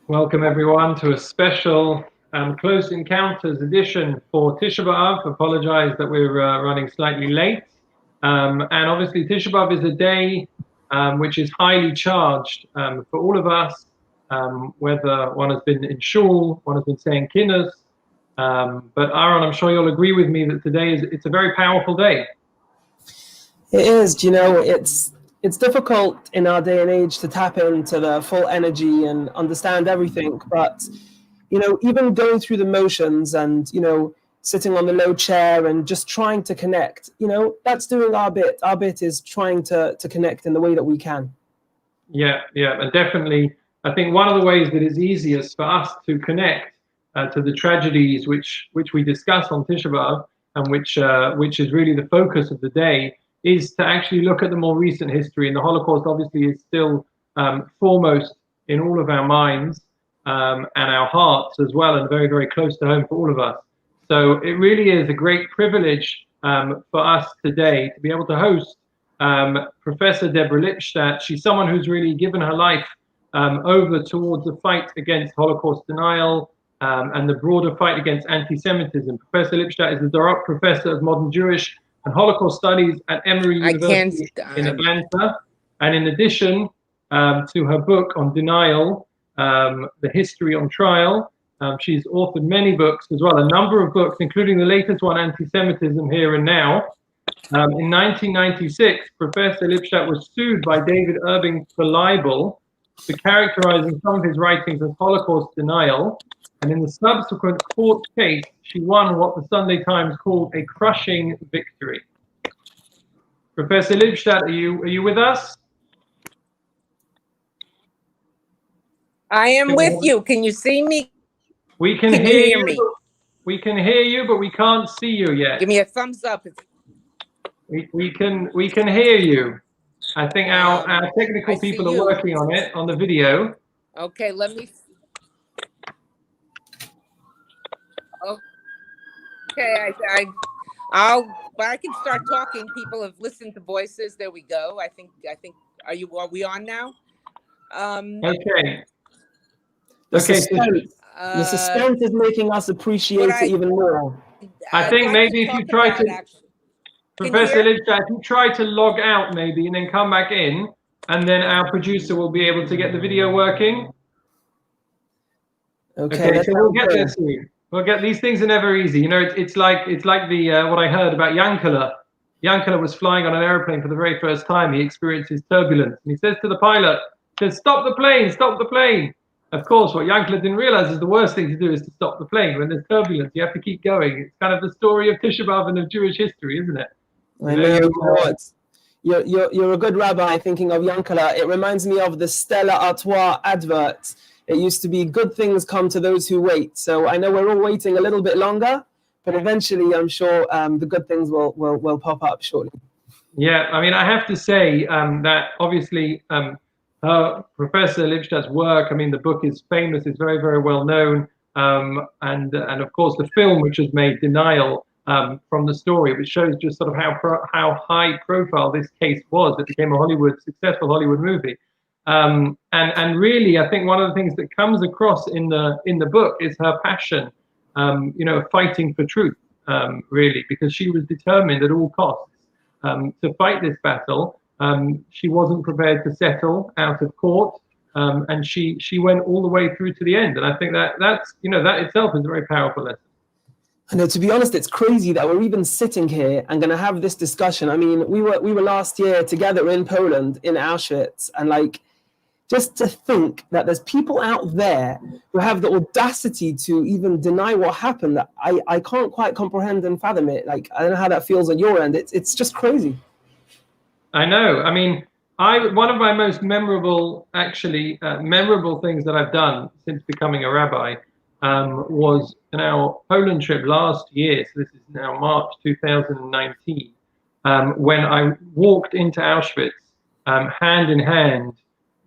Welcome everyone to a special Close Encounters edition for Tisha B'Av. Apologize that we're running slightly late. And obviously Tisha B'Av is a day which is highly charged for all of us, whether one has been in shul, one has been saying kinnas. But Aaron, I'm sure you'll agree with me that today it's a very powerful day. It is, it's difficult in our day and age to tap into the full energy and understand everything. But, even going through the motions and, sitting on the low chair and just trying to connect, that's doing our bit. Our bit is trying to connect in the way that we can. Yeah, and definitely. I think one of the ways that is easiest for us to connect to the tragedies which we discuss on Tisha B'Av and which is really the focus of the day is to actually look at the more recent history. And the Holocaust obviously is still foremost in all of our minds and our hearts as well, and very, very close to home for all of us. So it really is a great privilege for us today to be able to host Professor Deborah Lipstadt. She's someone who's really given her life over towards the fight against Holocaust denial and the broader fight against anti-Semitism. Professor Lipstadt is the Dorot Professor of Modern Jewish and Holocaust Studies at Emory University in Atlanta. And in addition to her book on denial, The History on Trial, she's authored many books as well, a number of books, including the latest one, Anti-Semitism Here and Now. In 1996, Professor Lipstadt was sued by David Irving for libel for characterizing some of his writings as Holocaust denial. And in the subsequent court case, she won what the Sunday Times called a crushing victory. Professor Lipstadt, are you with us? I am with you. Can you see me? We can hear you. We can hear you, but we can't see you yet. Give me a thumbs up. We can hear you. I think our technical people are working on it on the video. Okay, let me. Okay, I can start talking. People have listened to voices. There we go. I think. Are we on now? Okay. The suspense is making us appreciate it even more. I think maybe if you try to, Professor Lipstadt, if you try to log out maybe and then come back in, and then our producer will be able to get the video working. Okay, so we'll get there soon. We'll get, these things are never easy. It's like the what I heard about Yankala. Yankala was flying on an airplane for the very first time. He experiences turbulence, and he says to the pilot, "Stop the plane! Stop the plane!" Of course, what Yankala didn't realize is the worst thing to do is to stop the plane. When there's turbulence, you have to keep going. It's kind of the story of Tisha B'Av and of Jewish history, isn't it? I know. You're a good rabbi thinking of Yankala. It reminds me of the Stella Artois advert. It used to be good things come to those who wait. So I know we're all waiting a little bit longer, but eventually I'm sure the good things will pop up shortly. Yeah, I mean, I have to say that obviously Professor Lipstadt's work, I mean, the book is famous, it's very, very well known. And of course, the film which was made, Denial, from the story, which shows just sort of how high profile this case was. It became a successful Hollywood movie. And really, I think one of the things that comes across in the book is her passion, fighting for truth, really, because she was determined at all costs to fight this battle. She wasn't prepared to settle out of court, and she went all the way through to the end. And I think that itself is a very powerful lesson. And to be honest, it's crazy that we're even sitting here and going to have this discussion. I mean, we were last year together in Poland, in Auschwitz, and just to think that there's people out there who have the audacity to even deny what happened, that I can't quite comprehend and fathom it. I don't know how that feels on your end. It's just crazy. I know. I mean, one of my most memorable things that I've done since becoming a rabbi was in our Poland trip last year. So this is now March 2019, when I walked into Auschwitz hand in hand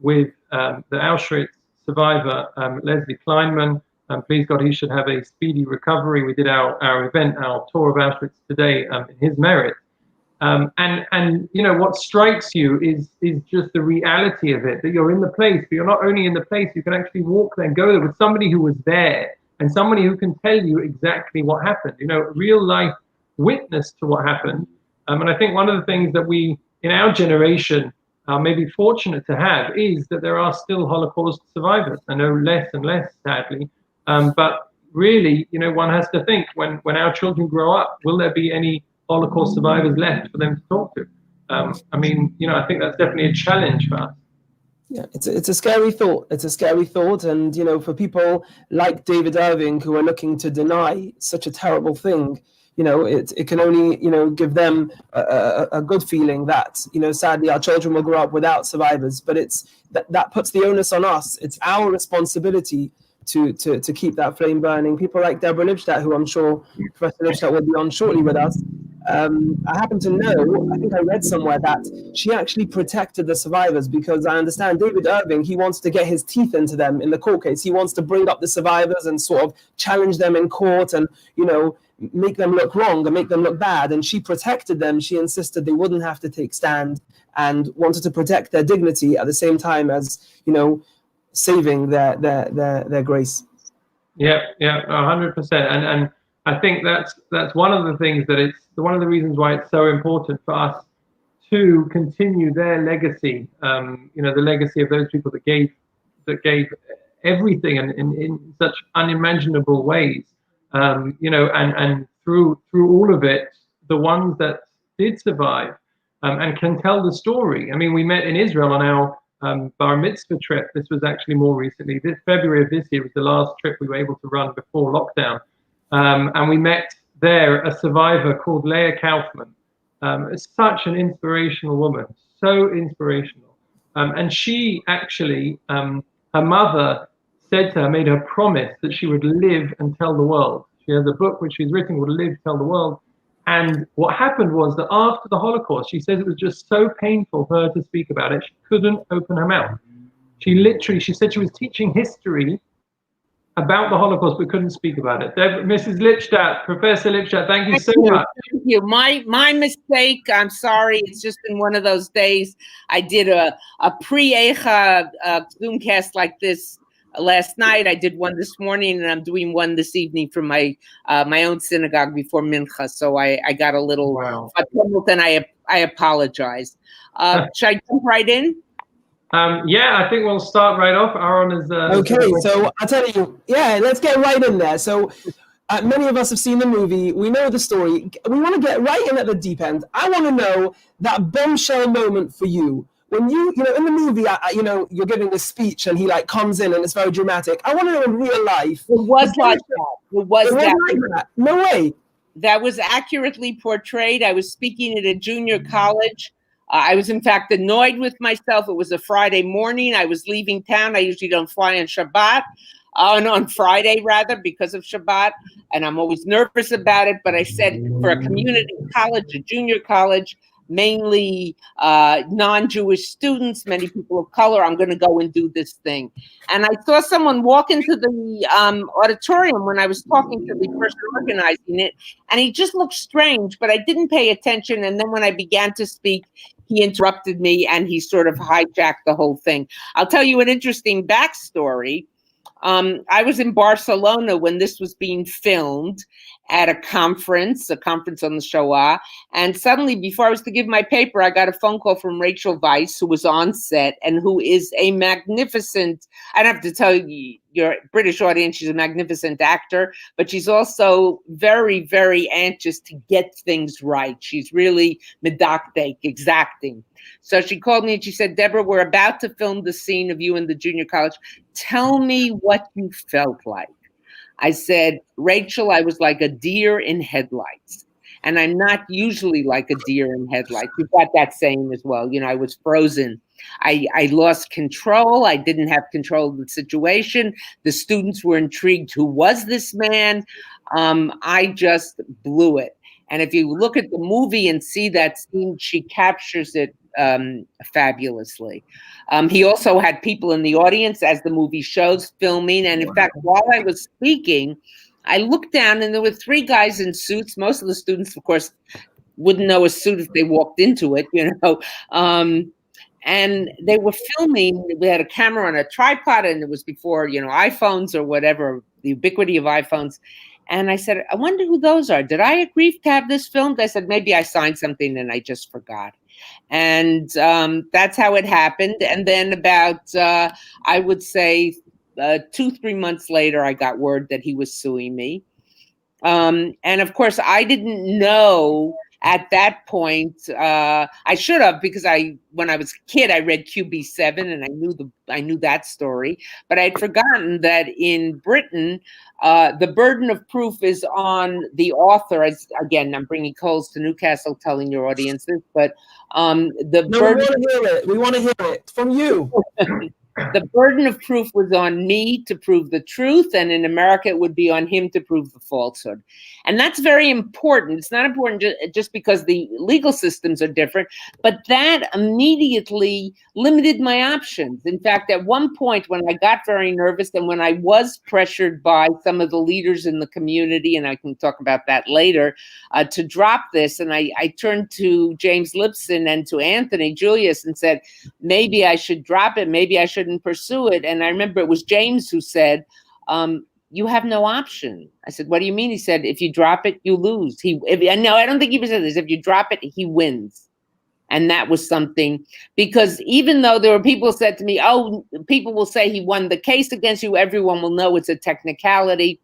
with the Auschwitz survivor, Leslie Kleinman. Please God, he should have a speedy recovery. We did our event, our tour of Auschwitz today in his merit. And you know, what strikes you is just the reality of it, that you're in the place, but you're not only in the place, you can actually walk there and go there with somebody who was there and somebody who can tell you exactly what happened, you know, real life witness to what happened. And I think one of the things that we in our generation are maybe fortunate to have is that there are still Holocaust survivors. I know less and less, sadly, but really, you know, one has to think when our children grow up, will there be any Holocaust survivors left for them to talk to? I mean, you know, I think that's definitely a challenge for us. Yeah, it's a scary thought. It's a scary thought, and you know, for people like David Irving who are looking to deny such a terrible thing, you know, it can only, you know, give them a good feeling that, you know, sadly our children will grow up without survivors. But it's that puts the onus on us. It's our responsibility to keep that flame burning. People like Deborah Lipstadt, who I'm sure Professor Lipstadt will be on shortly with us. I happen to know, I think I read somewhere that she actually protected the survivors, because I understand David Irving, he wants to get his teeth into them in the court case. He wants to bring up the survivors and sort of challenge them in court and, you know, make them look wrong and make them look bad. And she protected them. She insisted they wouldn't have to take stand and wanted to protect their dignity at the same time as, you know, saving their grace. Yeah, 100%. And I think that's one of the things that it's one of the reasons why it's so important for us to continue their legacy. You know, the legacy of those people that gave everything in such unimaginable ways. You know, and through all of it, the ones that did survive and can tell the story. I mean, we met in Israel on our bar mitzvah trip. This was actually more recently. This February of this year was the last trip we were able to run before lockdown. And we met there a survivor called Leah Kaufman. Such an inspirational woman, so inspirational. And she actually, her mother said to her, made her promise that she would live and tell the world. She has a book which she's written called Live, Tell the World. And what happened was that after the Holocaust, she says it was just so painful for her to speak about it, she couldn't open her mouth. She said she was teaching history about the Holocaust, but couldn't speak about it. Mrs. Lipstadt, Professor Lipstadt, thank you so much. Thank you. My mistake. I'm sorry. It's just been one of those days. I did a pre-Eicha Zoomcast like this last night. I did one this morning, and I'm doing one this evening from my own synagogue before Mincha. So I got a little tumult, and I apologize. Should I jump right in? Yeah, I think we'll start right off. Aaron is okay. So I'll tell you. Yeah, let's get right in there. So many of us have seen the movie. We know the story. We want to get right in at the deep end. I want to know that bombshell moment for you. When you know, in the movie, you know, you're giving this speech and he like comes in and it's very dramatic. I want to know in real life. It was like that. It was like that. No way. That was accurately portrayed. I was speaking at a junior college. I was, in fact, annoyed with myself. It was a Friday morning. I was leaving town. I usually don't fly on Shabbat, on Friday, rather, because of Shabbat. And I'm always nervous about it. But I said, for a community college, a junior college, mainly non-Jewish students, many people of color, I'm going to go and do this thing. And I saw someone walk into the auditorium when I was talking to the person organizing it, and he just looked strange, but I didn't pay attention. And then when I began to speak, he interrupted me and he sort of hijacked the whole thing. I'll tell you an interesting backstory. I was in Barcelona when this was being filmed at a conference on the Shoah. And suddenly, before I was to give my paper, I got a phone call from Rachel Weisz, who was on set and who is a magnificent, I don't have to tell you, your British audience, she's a magnificent actor, but she's also very, very anxious to get things right. She's really medactic, exacting. So she called me and she said, Deborah, we're about to film the scene of you in the junior college. Tell me what you felt like. I said, Rachel, I was like a deer in headlights. And I'm not usually like a deer in headlights. You've got that saying as well. You know, I was frozen. I lost control. I didn't have control of the situation. The students were intrigued. Who was this man? I just blew it. And if you look at the movie and see that scene, she captures it fabulously. He also had people in the audience, as the movie shows, filming. And in fact, while I was speaking, I looked down and there were 3 guys in suits. Most of the students, of course, wouldn't know a suit if they walked into it, you know. And they were filming. We had a camera on a tripod, and it was before, you know, iPhones or whatever, the ubiquity of iPhones. And I said, I wonder who those are. Did I agree to have this filmed? I said, maybe I signed something and I just forgot. And that's how it happened. And then about, I would say 2-3 months later, I got word that he was suing me. And of course, I didn't know at that point. I should have, because when I was a kid, I read QB7 and I knew that story. But I'd forgotten that in Britain, the burden of proof is on the author. Again, I'm bringing coals to Newcastle, telling your audiences, but we want to hear it from you. The burden of proof was on me to prove the truth, and in America, it would be on him to prove the falsehood. And that's very important. It's not important just because the legal systems are different, but that immediately limited my options. In fact, at one point when I got very nervous and when I was pressured by some of the leaders in the community, and I can talk about that later, to drop this, and I turned to James Lipstadt and to Anthony Julius and said, maybe I should drop it, maybe I shouldn't pursue it. And I remember it was James who said, you have no option. I said, what do you mean? He said, if you drop it, you lose. No, I don't think he said this. If you drop it, he wins. And that was something, because even though there were people who said to me, oh, people will say he won the case against you, everyone will know it's a technicality.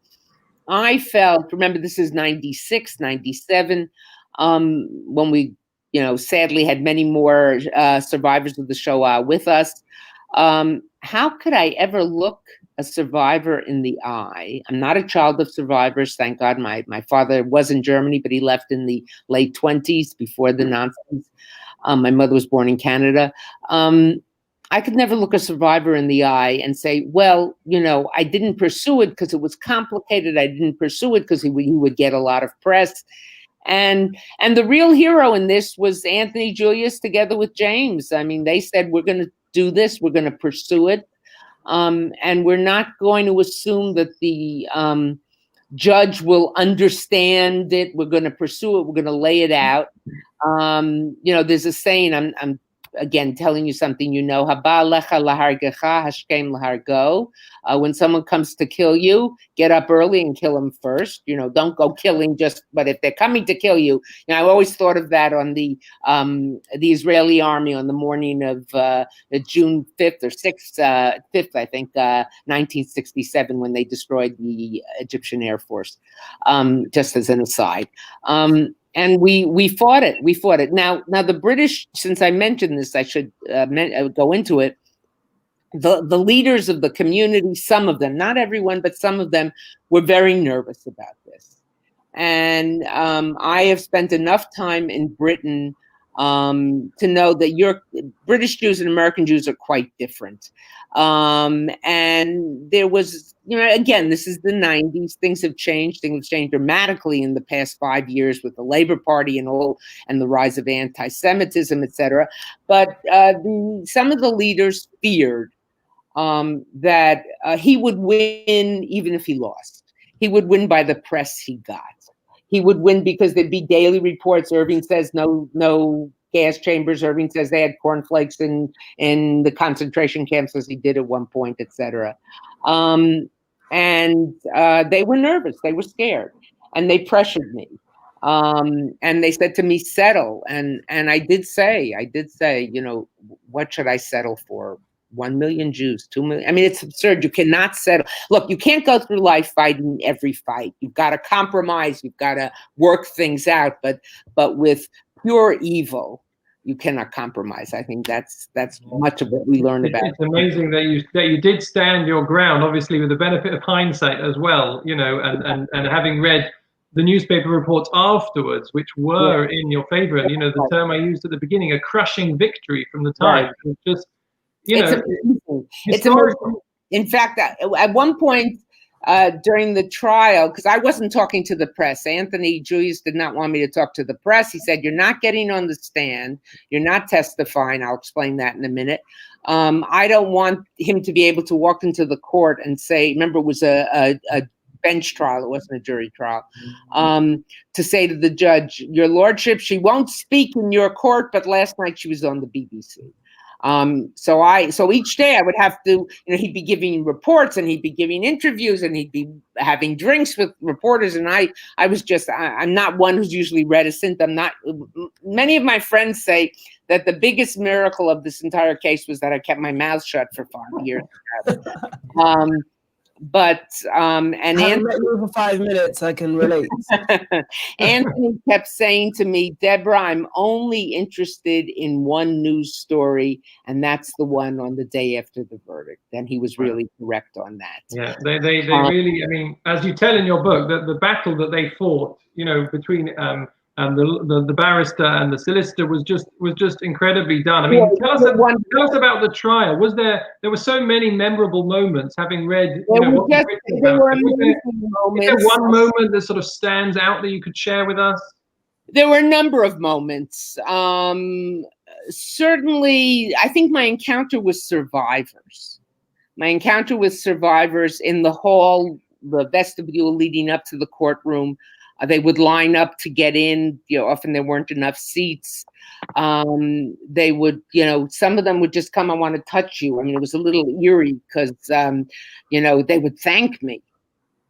I felt, remember, this is 96, 97, when we, you know, sadly had many more survivors of the Shoah with us. How could I ever look a survivor in the eye? I'm not a child of survivors. Thank God my father was in Germany, but he left in the late 20s before the Nazis. My mother was born in Canada. I could never look a survivor in the eye and say, well, you know, I didn't pursue it because it was complicated. I didn't pursue it because he would get a lot of press. And the real hero in this was Anthony Julius together with James. I mean, they said, we're going to do this. We're going to pursue it. And we're not going to assume that the judge will understand it. We're going to pursue it. We're going to lay it out. You know, there's a saying, I'm again telling you something, you know, Haba lecha lahargecha hashkem lahargo. When someone comes to kill you, get up early and kill them first. You know, don't go killing but if they're coming to kill you, you know, I always thought of that on the Israeli army on the morning of June 5th or 6th, 5th, I think, 1967, when they destroyed the Egyptian Air Force, just as an aside. And we fought it. We fought it. Now the British, since I mentioned this, I should go into it. The leaders of the community, some of them, not everyone, but some of them, were very nervous about this. And I have spent enough time in Britain to know that British Jews and American Jews are quite different. And there was, you know, again, this is the 90s. Things have changed. Things have changed dramatically in the past 5 years with the Labour Party and the rise of anti-Semitism, et cetera. But some of the leaders feared that he would win even if he lost. He would win by the press he got. He would win because there'd be daily reports. Irving says no gas chambers. Irving says they had cornflakes in the concentration camps, as he did at one point, et cetera. And they were nervous. They were scared. And they pressured me. And they said to me, settle. And I did say, you know, what should I settle for? 1 million Jews, 2 million. I mean, it's absurd. You cannot settle. Look, you can't go through life fighting every fight. You've got to compromise. You've got to work things out. But with pure evil, you cannot compromise. I think that's much of what we learn about. It's amazing that you did stand your ground, obviously with the benefit of hindsight as well, you know, and having read the newspaper reports afterwards, which were in your favor. And, you know, the term I used at the beginning, a crushing victory from the Times. Right. Just, you know, it's amazing. In fact, at one point during the trial, because I wasn't talking to the press, Anthony Julius did not want me to talk to the press. He said, you're not getting on the stand. You're not testifying. I'll explain that in a minute. I don't want him to be able to walk into the court and say, remember, it was a bench trial. It wasn't a jury trial. To say to the judge, "Your Lordship, she won't speak in your court, but last night she was on the BBC." So each day I would have to, he'd be giving reports and he'd be giving interviews and he'd be having drinks with reporters. And I'm not one who's usually reticent. Many of my friends say that the biggest miracle of this entire case was that I kept my mouth shut for 5 years. And Anthony, met you for 5 minutes, I can relate. Anthony kept saying to me, "Deborah, I'm only interested in one news story, and that's the one on the day after the verdict." And he was really correct on that. Yeah, they really, I mean, as you tell in your book, that the battle that they fought, between the barrister and the solicitor was just incredibly done. I mean, tell us about the trial. There were so many memorable moments, having read. There were amazing moments. Is there one moment that sort of stands out that you could share with us? There were a number of moments. Certainly, I think my encounter with survivors. My encounter with survivors in the hall, the vestibule leading up to the courtroom. They would line up to get in. Often there weren't enough seats. They would, some of them would just come, "I want to touch you." I mean, it was a little eerie because, they would thank me.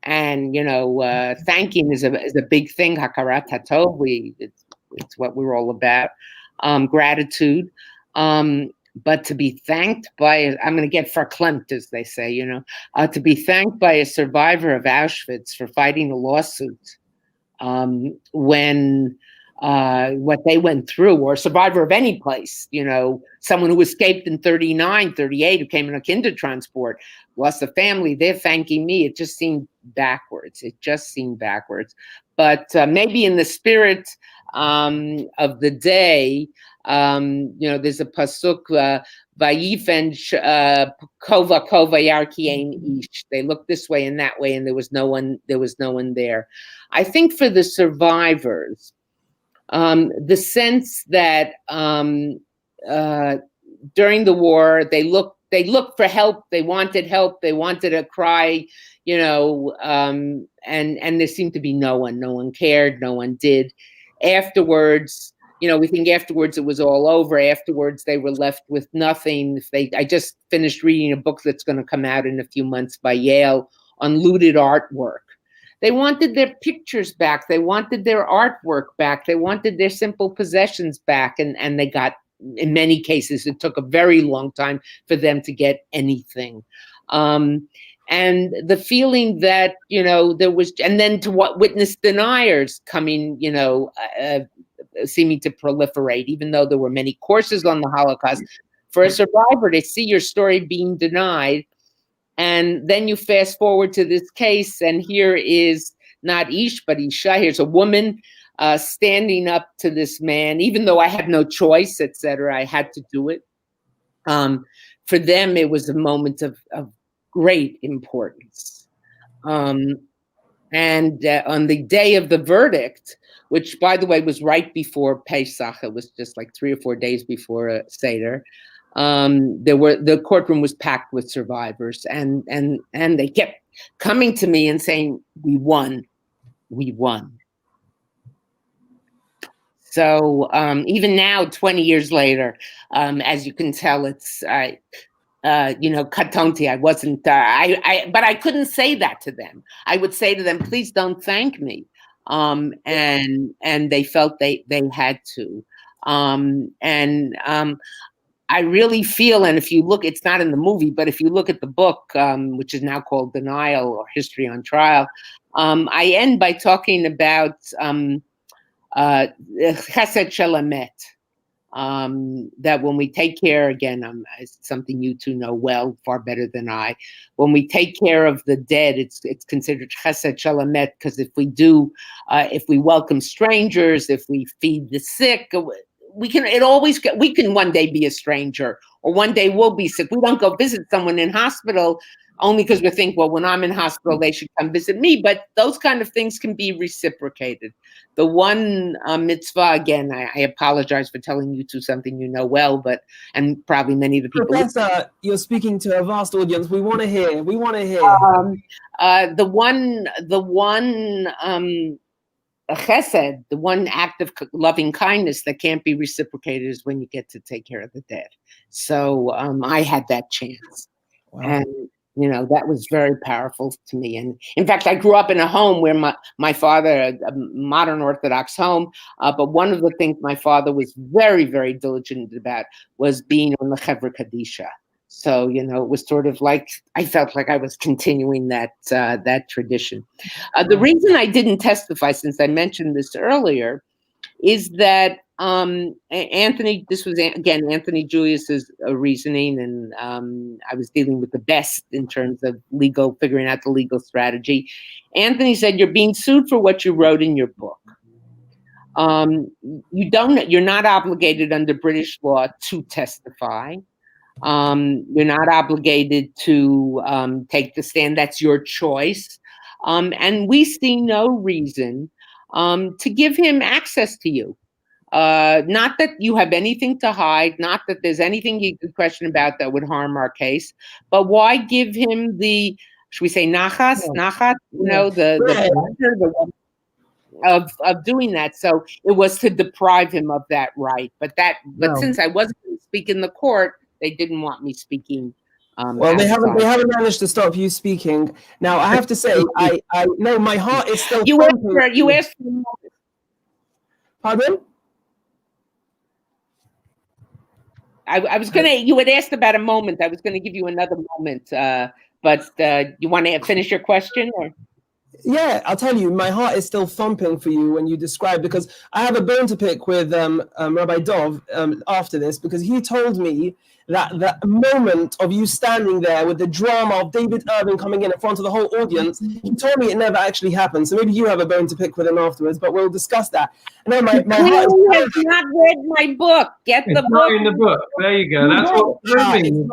And, thanking is a big thing. Hakarat hatov. It's what we're all about. Gratitude. But to be thanked by, I'm going to get verklempt, as they say, to be thanked by a survivor of Auschwitz for fighting a lawsuit. When what they went through, or a survivor of any place, someone who escaped in 39, 38, who came in a Kindertransport, lost a family, they're thanking me. It just seemed backwards. But maybe in the spirit of the day, there's a pasuk, Vayifen kova yarkiein ish. They looked this way and that way, and there was no one there. I think for the survivors, the sense that during the war they looked for help, they wanted to cry, and there seemed to be no one cared, no one did. Afterwards, we think afterwards it was all over. Afterwards, they were left with nothing. I just finished reading a book that's going to come out in a few months by Yale on looted artwork. They wanted their pictures back. They wanted their artwork back. They wanted their simple possessions back. And they got, in many cases, it took a very long time for them to get anything. And the feeling that, there was, and then to what witness deniers coming, seeming to proliferate, even though there were many courses on the Holocaust. For a survivor to see your story being denied, and then you fast forward to this case, and here is not Ish, but Isha. Here's a woman standing up to this man, even though I had no choice, etc. I had to do it. For them, it was a moment of great importance. And on the day of the verdict, which, by the way, was right before Pesach, it was just like 3 or 4 days before Seder, the courtroom was packed with survivors, and they kept coming to me and saying, "We won. So even now, 20 years later, as you can tell, it's katonti. I wasn't. but I couldn't say that to them. I would say to them, "Please don't thank me," and they felt they had to. I really feel, and if you look, it's not in the movie, but if you look at the book, which is now called Denial or History on Trial, I end by talking about chesed shel emet, that when we take care, again, it's something you two know well, far better than I, when we take care of the dead, it's considered chesed shel emet, because if we welcome strangers, if we feed the sick, we can one day be a stranger, or one day we'll be sick. We don't go visit someone in hospital only because we think, well, when I'm in hospital, they should come visit me. But those kind of things can be reciprocated. The one mitzvah, again, I apologize for telling you to something you know well, and probably many of the people. Professor, you're speaking to a vast audience. We want to hear. The one chesed, the one act of loving kindness that can't be reciprocated is when you get to take care of the dead. So I had that chance. Wow. And that was very powerful to me. And in fact, I grew up in a home where my father, a modern Orthodox home, but one of the things my father was very, very diligent about was being on the Chevra Kadisha. So, it was sort of like, I felt like I was continuing that tradition. The reason I didn't testify, since I mentioned this earlier, is that Anthony, this was, again, Anthony Julius's reasoning, and I was dealing with the best in terms of figuring out the legal strategy. Anthony said, you're being sued for what you wrote in your book. You're not obligated under British law to testify. You're not obligated to take the stand. That's your choice. And we see no reason to give him access to you. Not that you have anything to hide, not that there's anything you could question about that would harm our case, but why give him the, should we say nachat, the pleasure of doing that? So it was to deprive him of that right. But since I wasn't going to speak in the court, they didn't want me speaking. Well, they haven't managed to stop you speaking. Now, I have to say, I know my heart is still. You asked for a moment. Pardon? I was gonna. You had asked about a moment. I was gonna give you another moment, but you want to finish your question, or? Yeah, I'll tell you, my heart is still thumping for you when you describe, because I have a bone to pick with Rabbi Dov after this, because he told me that the moment of you standing there with the drama of David Irving coming in front of the whole audience, he told me it never actually happened. So maybe you have a bone to pick with him afterwards, but we'll discuss that. No, my heart has not read my book. Get the book. Not in the book. There you go. That's what Irving.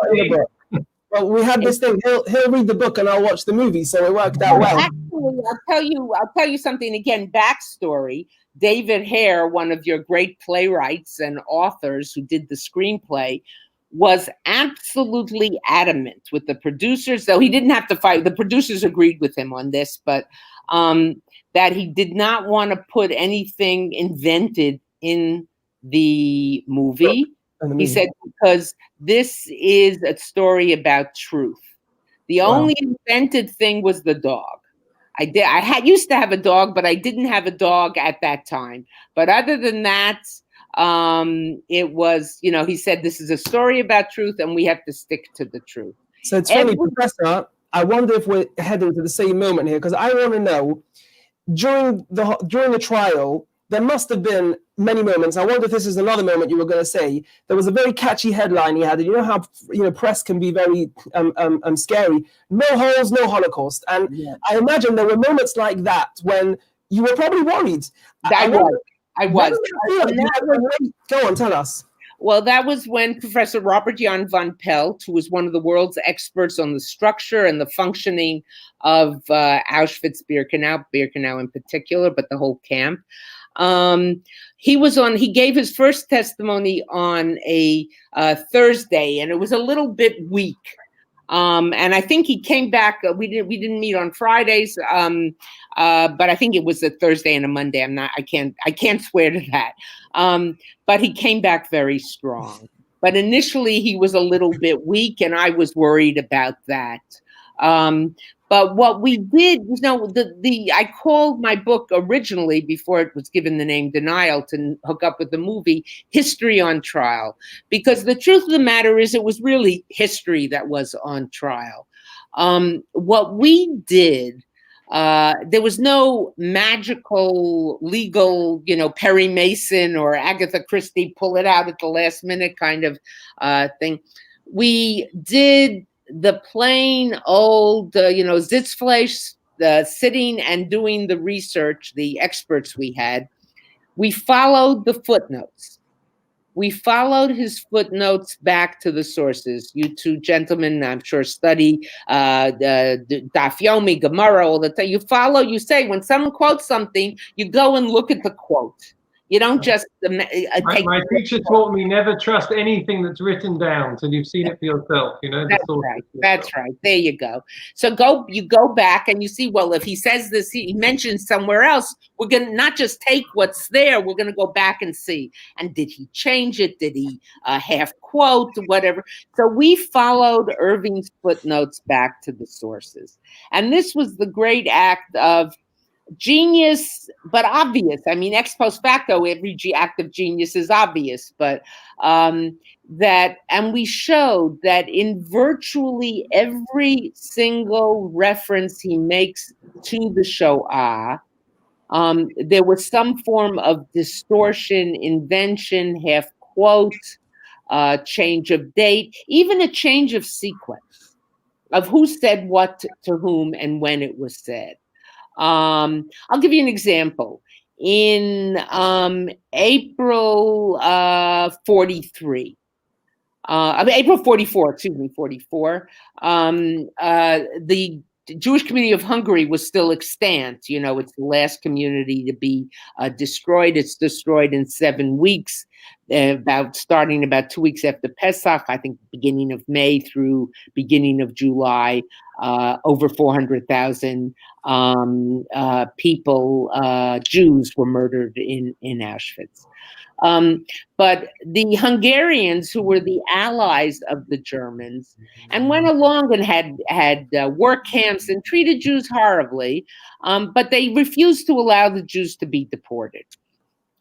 Well, we had this thing. He'll read the book and I'll watch the movie, so it worked out well. Actually, I'll tell you something again. Backstory: David Hare, one of your great playwrights and authors who did the screenplay, was absolutely adamant with the producers, though he didn't have to fight. The producers agreed with him on this, but that he did not want to put anything invented in the movie. He said, because this is a story about truth. The only invented thing was the dog. I used to have a dog, but I didn't have a dog at that time. But other than that, it was, he said, this is a story about truth and we have to stick to the truth. So it's funny, Professor, I wonder if we're heading to the same moment here, because I want to know, during the trial, there must have been many moments. I wonder if this is another moment you were going to say. There was a very catchy headline he had. And you know how press can be very scary. No holes, no Holocaust. And I imagine there were moments like that when you were probably worried. I was. Go on, tell us. Well, that was when Professor Robert Jan van Pelt, who was one of the world's experts on the structure and the functioning of Auschwitz-Birkenau in particular, but the whole camp. He gave his first testimony on a Thursday, and it was a little bit weak. And I think he came back. We didn't meet on Fridays, but I think it was a Thursday and a Monday. I can't swear to that. But he came back very strong. But initially he was a little bit weak, and I was worried about that. But what we did, I called my book originally, before it was given the name Denial to hook up with the movie, History on Trial. Because the truth of the matter is it was really history that was on trial. What we did, there was no magical legal, Perry Mason or Agatha Christie pull it out at the last minute kind of thing. We did the plain old, Sitzfleisch, sitting and doing the research, the experts we had. We followed the footnotes. We followed his footnotes back to the sources. You two gentlemen, I'm sure, study the Daf Yomi, Gemara all the time. You follow, you say, when someone quotes something, you go and look at the quote. You don't just take. My teacher taught me never trust anything that's written down till you've seen it for yourself. You know, that's right. That's right. There you go. So you go back and you see, well, if he says this, he mentions somewhere else, we're going to not just take what's there, we're going to go back and see. And did he change it? Did he half quote, whatever? So we followed Irving's footnotes back to the sources. And this was the great act of genius, but obvious. I mean, ex post facto, every act of genius is obvious, but and we showed that in virtually every single reference he makes to the Shoah, there was some form of distortion, invention, half quote, change of date, even a change of sequence of who said what to whom and when it was said. I'll give you an example. In April 43, April 44, 44, the Jewish community of Hungary was still extant. You know, it's the last community to be destroyed. It's destroyed in 7 weeks, starting about 2 weeks after Pesach, I think beginning of May through beginning of July. Over 400,000 people, Jews, were murdered in Auschwitz. But the Hungarians, who were the allies of the Germans, and went along and had work camps and treated Jews horribly, but they refused to allow the Jews to be deported.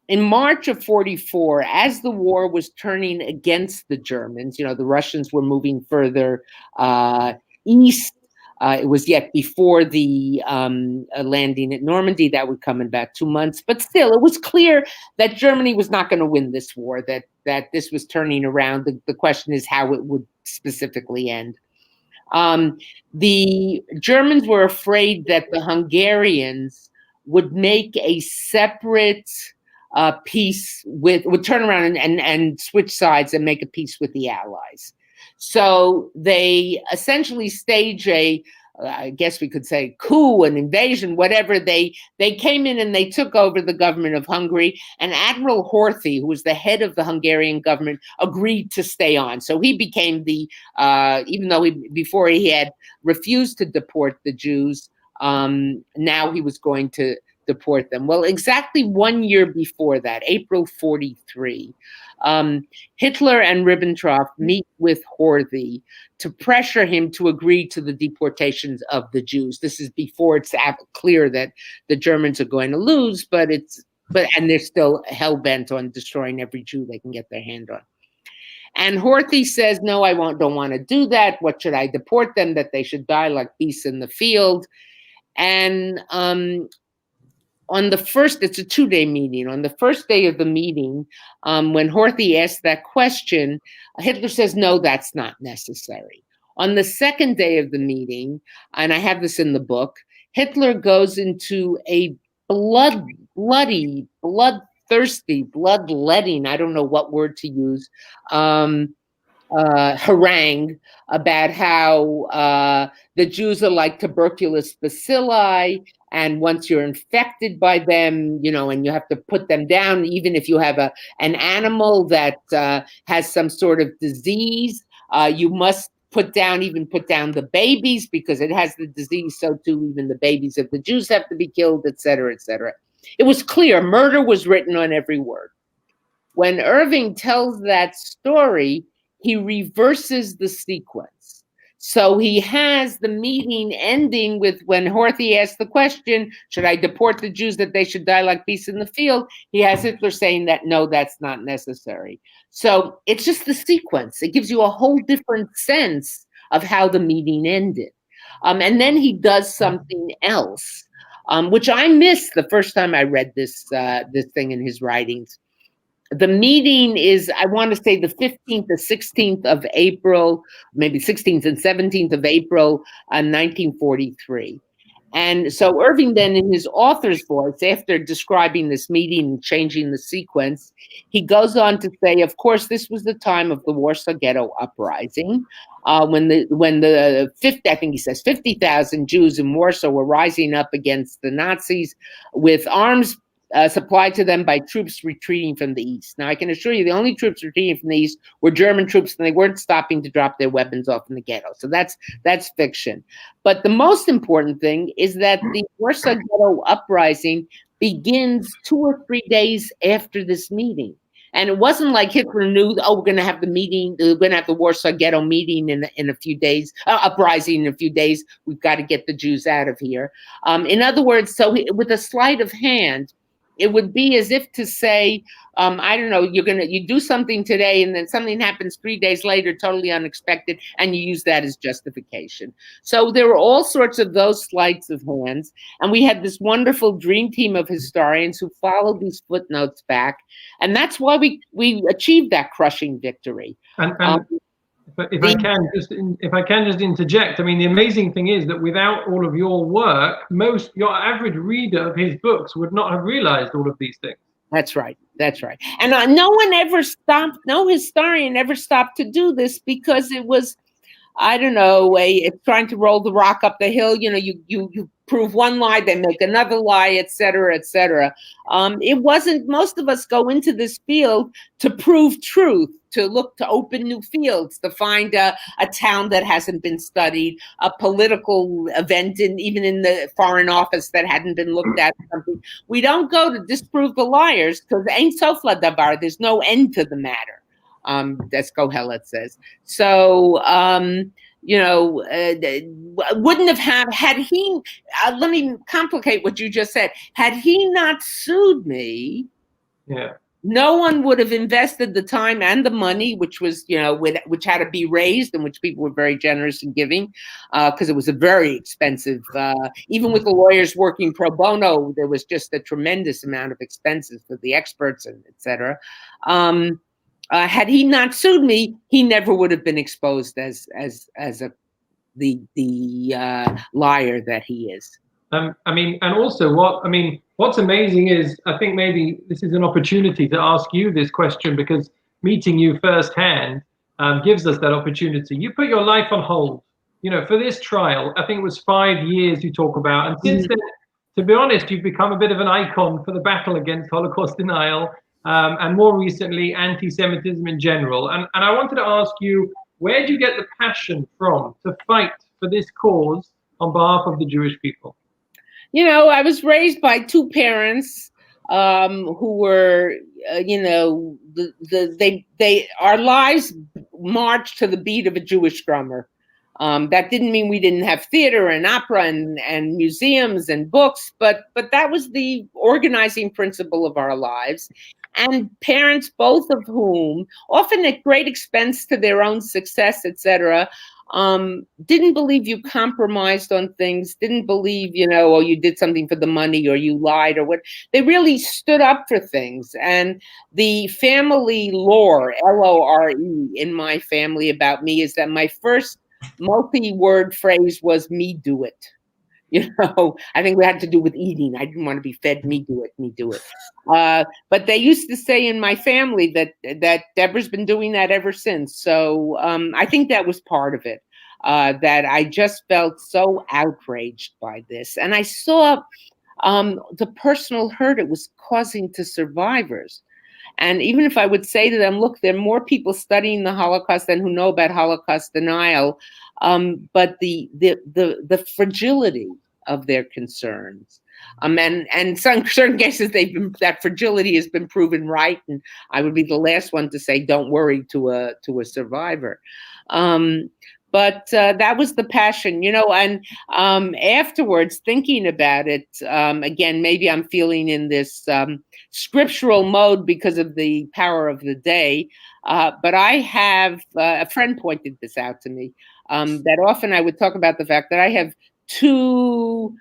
In March of 44, as the war was turning against the Germans, you know, the Russians were moving further east. It was yet before the landing at Normandy. That would come in about 2 months. But still, it was clear that Germany was not going to win this war, that this was turning around. The question is how it would specifically end. The Germans were afraid that the Hungarians would make a separate peace would turn around and switch sides and make a peace with the Allies. So they essentially stage I guess we could say coup, an invasion, whatever. They came in and they took over the government of Hungary, and Admiral Horthy, who was the head of the Hungarian government, agreed to stay on. So he became even though before he had refused to deport the Jews, now he was going to deport them. Well, exactly 1 year before that, April 43, Hitler and Ribbentrop meet with Horthy to pressure him to agree to the deportations of the Jews. This is before it's clear that the Germans are going to lose, but they're still hell-bent on destroying every Jew they can get their hand on. And Horthy says, no, don't want to do that. What should I deport them? That they should die like beasts in the field. And on the first, it's a 2-day meeting. On the first day of the meeting, when Horthy asked that question, Hitler says, no, that's not necessary. On the second day of the meeting, and I have this in the book, Hitler goes into a bloodthirsty, bloodletting, I don't know what word to use, harangue about how the Jews are like tuberculous bacilli, and once you're infected by them, you know, and you have to put them down, even if you have an animal that has some sort of disease, you must put down the babies because it has the disease. So too, even the babies of the Jews have to be killed, et cetera, et cetera. It was clear. Murder was written on every word. When Irving tells that story, he reverses the sequence. So he has the meeting ending with when Horthy asks the question, should I deport the Jews that they should die like beasts in the field? He has Hitler saying that, no, that's not necessary. So it's just the sequence. It gives you a whole different sense of how the meeting ended. And then he does something else, which I missed the first time I read this thing in his writings. The meeting is, I want to say, the 15th to 16th of April, maybe 16th and 17th of April, 1943. And so Irving then, in his author's voice, after describing this meeting and changing the sequence, he goes on to say, of course, this was the time of the Warsaw Ghetto Uprising, when the 50, I think he says 50,000 Jews in Warsaw were rising up against the Nazis with arms supplied to them by troops retreating from the east. Now, I can assure you the only troops retreating from the east were German troops, and they weren't stopping to drop their weapons off in the ghetto. So that's fiction. But the most important thing is that the Warsaw Ghetto Uprising begins 2 or 3 days after this meeting. And it wasn't like Hitler knew, oh, we're going to have the meeting, we're going to have the Warsaw Ghetto meeting in a few days, uprising in a few days. We've got to get the Jews out of here. In other words, so with a sleight of hand, it would be as if to say, I don't know, you do something today and then something happens 3 days later, totally unexpected, and you use that as justification. So there were all sorts of those sleights of hands. And we had this wonderful dream team of historians who followed these footnotes back. And that's why we achieved that crushing victory. But if I can just interject, I mean, the amazing thing is that without all of your work, your average reader of his books would not have realized all of these things. That's right. That's right. And no historian ever stopped to do this, because it was, I don't know, it's trying to roll the rock up the hill. You know, you prove one lie, they make another lie, et cetera, et cetera. It wasn't, most of us go into this field to prove truth, to look to open new fields, to find a town that hasn't been studied, a political event even in the Foreign Office that hadn't been looked at. Something. We don't go to disprove the liars, because ain't sofla davar, there's no end to the matter. That's Kohelet says. So, wouldn't have had he, let me complicate what you just said. Had he not sued me, no one would have invested the time and the money, which was, which had to be raised and which people were very generous in giving, because it was a very expensive, even with the lawyers working pro bono, there was just a tremendous amount of expenses for the experts and et cetera. Had he not sued me, he never would have been exposed as the liar that he is. What's amazing is, I think maybe this is an opportunity to ask you this question, because meeting you firsthand gives us that opportunity. You put your life on hold, for this trial. I think it was 5 years you talk about, and since then, to be honest, you've become a bit of an icon for the battle against Holocaust denial. And more recently, anti-Semitism in general. And I wanted to ask you, where do you get the passion from to fight for this cause on behalf of the Jewish people? I was raised by two parents who were, our lives marched to the beat of a Jewish drummer. That didn't mean we didn't have theater and opera and museums and books, but that was the organizing principle of our lives. And parents, both of whom, often at great expense to their own success, et cetera, didn't believe you compromised on things, didn't believe, you did something for the money or you lied or what. They really stood up for things. And the family lore, L-O-R-E, in my family about me is that my first multi-word phrase was "me do it." I think we had to do with eating. I didn't want to be fed "me do it, me do it." But they used to say in my family that Deborah's been doing that ever since. So I think that was part of it, that I just felt so outraged by this. And I saw the personal hurt it was causing to survivors. And even if I would say to them, look, there are more people studying the Holocaust than who know about Holocaust denial, but the fragility of their concerns. And some certain cases that fragility has been proven right. And I would be the last one to say, don't worry to a survivor. But that was the passion, and afterwards thinking about it, again, maybe I'm feeling in this scriptural mode because of the power of the day. But I have, a friend pointed this out to me, that often I would talk about the fact that I have two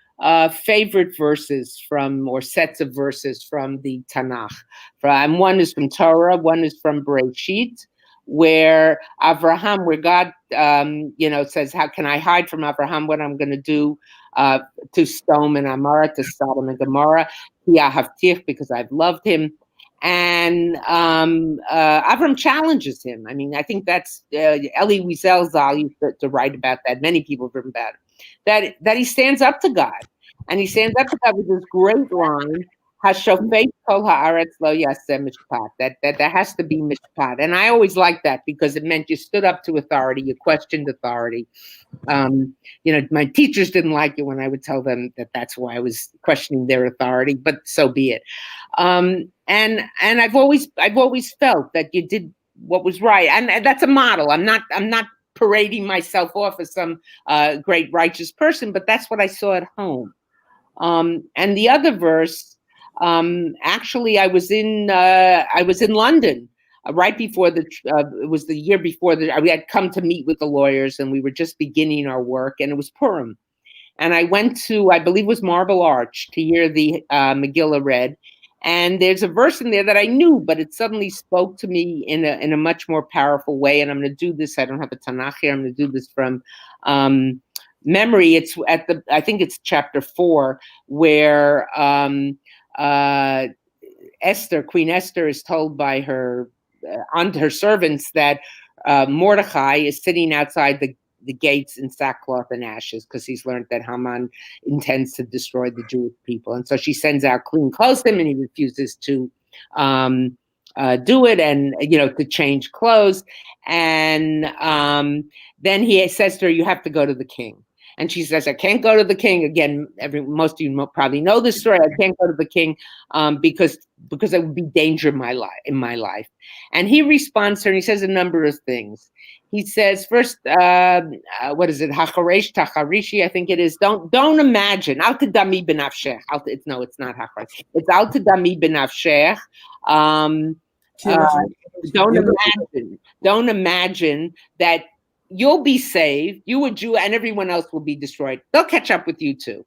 favorite verses or sets of verses from the Tanakh. One is from Torah, one is from Bereshit, where God, says, how can I hide from Abraham what I'm going to do to Sodom and Amorah, to Sodom and Gomorrah, because I've loved him. And Avram challenges him. I mean, I think that's Elie Wiesel Zal used to write about that. Many people have written about it. That he stands up to God, and he stands up to God with this great line: "Hashofet kol haaretz lo yaseh mishpat." That has to be mishpat, and I always liked that because it meant you stood up to authority, you questioned authority. My teachers didn't like it when I would tell them that that's why I was questioning their authority, but so be it. And I've always felt that you did what was right, and that's a model. I'm not parading myself off as some great righteous person, but that's what I saw at home. And the other verse, actually, I was in London. Right before it was the year before we had come to meet with the lawyers, and we were just beginning our work, and it was Purim. And I went to, I believe it was Marble Arch, to hear the Megillah read. And there's a verse in there that I knew, but it suddenly spoke to me in a much more powerful way. And I'm going to do this. I don't have a Tanakh here. I'm going to do this from memory. It's I think it's chapter 4, where Queen Esther is told by her servants that Mordecai is sitting outside the gates in sackcloth and ashes because he's learned that Haman intends to destroy the Jewish people. And so she sends out clean clothes to him, and he refuses to do it, and to change clothes. And then he says to her, "You have to go to the king." And she says, "I can't go to the king." Again, most of you probably know this story. I can't go to the king because there would be danger in my life. And he responds to her, and he says a number of things. He says, first, what is it? Hacharesh tacharishi, I think it is. Don't imagine. Al tadami b'nafshech. No, it's not hacharesh. It's al tadami b'nafshech. Don't imagine that you'll be saved, you a Jew, and everyone else will be destroyed. They'll catch up with you too.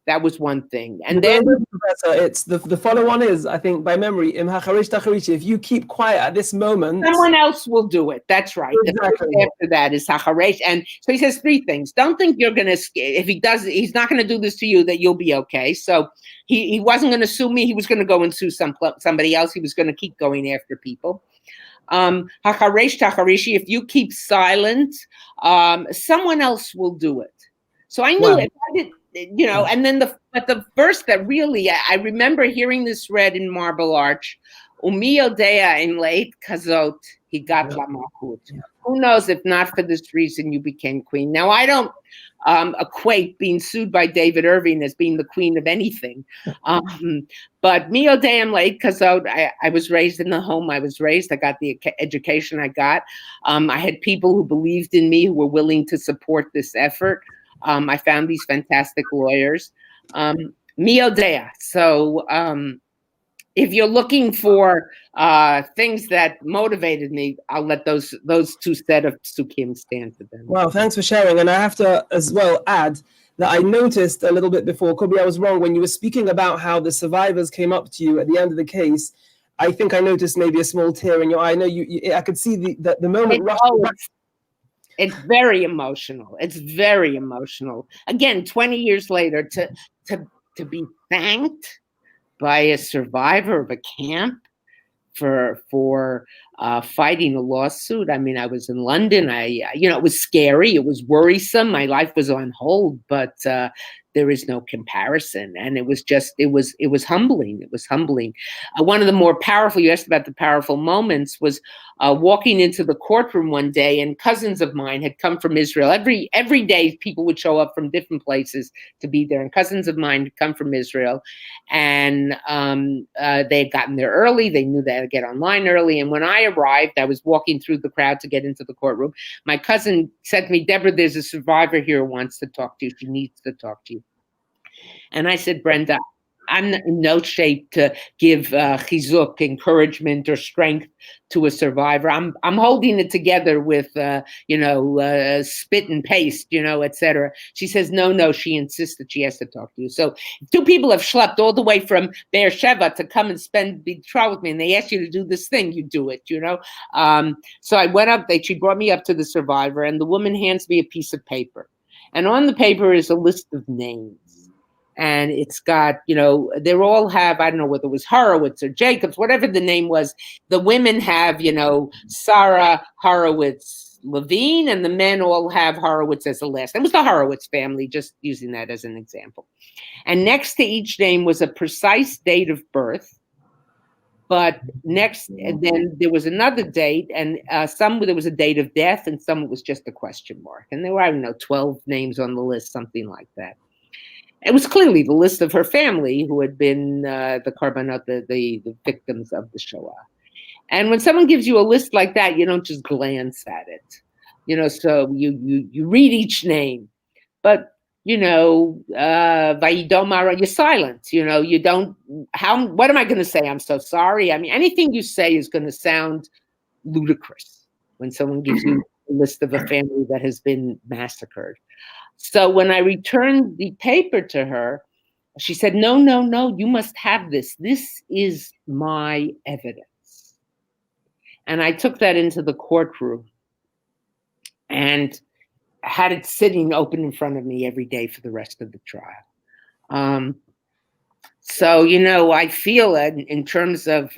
That was one thing. And then Professor, it's the follow on is, I think, by memory, im hacharish tacharishi, if you keep quiet at this moment, someone else will do it. That's right. Exactly. After that is hacharish. And so he says 3 things. Don't think you're going to, if he does, he's not going to do this to you, that you'll be okay. So he wasn't going to sue me. He was going to go and sue somebody else. He was going to keep going after people. Hacharesh tacharishi, if you keep silent, someone else will do it. So I knew if I did, and then the verse that really, I remember hearing this read in Marble Arch, Umi yodea in leit kazot higat lamalchut. Who knows if not for this reason you became queen. Now, I don't equate being sued by David Irving as being the queen of anything. But mi yodea in leit kazot, I was raised in the home I was raised. I got the education I got. I had people who believed in me, who were willing to support this effort. I found these fantastic lawyers. Miodea. So if you're looking for things that motivated me, I'll let those 2 set of psukim stand for them. Wow, thanks for sharing. And I have to as well add that I noticed a little bit before, Kobe, I was wrong, when you were speaking about how the survivors came up to you at the end of the case. I think I noticed maybe a small tear in your eye. I know I could see the moment rushed back. It's very emotional. It's very emotional. Again, 20 years later, to be thanked by a survivor of a camp for fighting a lawsuit. I mean, I was in London. It was scary. It was worrisome. My life was on hold, but there is no comparison. And it was humbling. It was humbling. One of the more powerful, you asked about the powerful moments, was walking into the courtroom one day, and cousins of mine had come from Israel. Every day people would show up from different places to be there. And cousins of mine had come from Israel, and they had gotten there early. They knew they had to get online early. And when I arrived, I was walking through the crowd to get into the courtroom. My cousin said to me, "Deborah, there's a survivor here who wants to talk to you. She needs to talk to you." And I said, "Brenda, I'm in no shape to give chizuk, encouragement or strength to a survivor. I'm holding it together with, spit and paste, et cetera." She says, no, she insists that she has to talk to you. So 2 people have schlepped all the way from Beersheba to come and be trial with me, and they ask you to do this thing, you do it, So I went up, she brought me up to the survivor, and the woman hands me a piece of paper. And on the paper is a list of names. And it's got, they all have, I don't know whether it was Horowitz or Jacobs, whatever the name was. The women have, Sarah Horowitz Levine, and the men all have Horowitz as the last. It was the Horowitz family, just using that as an example. And next to each name was a precise date of birth. But and then there was another date, and some there was a date of death, and some it was just a question mark. And there were, I don't know, 12 names on the list, something like that. It was clearly the list of her family who had been the korbanot, the victims of the Shoah. And when someone gives you a list like that, you don't just glance at it. So you read each name, but Vayidomar, you're silent. You don't, what am I going to say? I'm so sorry. I mean, anything you say is going to sound ludicrous when someone gives you a list of a family that has been massacred. So when I returned the paper to her, she said, no, you must have this. This is my evidence. And I took that into the courtroom and had it sitting open in front of me every day for the rest of the trial. So, I feel in terms of,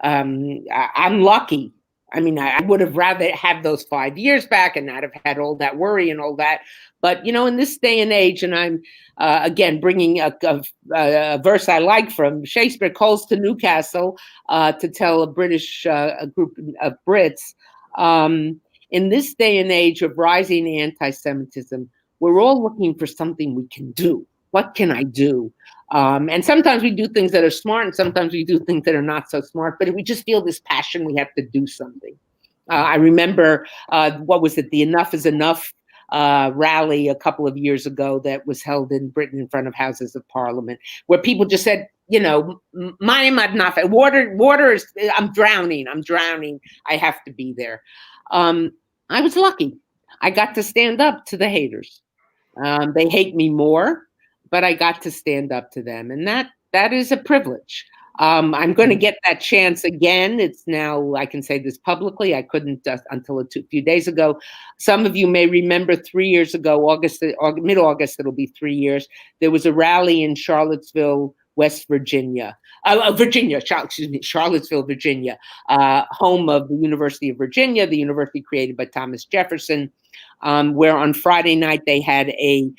I'm lucky. I mean, I would have rather had those 5 years back and not have had all that worry and all that. But, in this day and age, and I'm, again, bringing a verse I like from Shakespeare, calls to Newcastle to tell a British group of Brits, in this day and age of rising anti-Semitism, we're all looking for something we can do. What can I do? And sometimes we do things that are smart, and sometimes we do things that are not so smart. But if we just feel this passion, we have to do something. I remember, the Enough is Enough rally a couple of years ago that was held in Britain in front of Houses of Parliament, where people just said, water is, I'm drowning. I have to be there. I was lucky. I got to stand up to the haters. They hate me more, but I got to stand up to them. And that is a privilege. I'm going to get that chance again. It's now, I can say this publicly. I couldn't until a few days ago. Some of you may remember 3 years ago, mid-August, it'll be 3 years. There was a rally in Charlottesville, West Virginia. Charlottesville, Virginia, home of the University of Virginia, the university created by Thomas Jefferson, where on Friday night they had a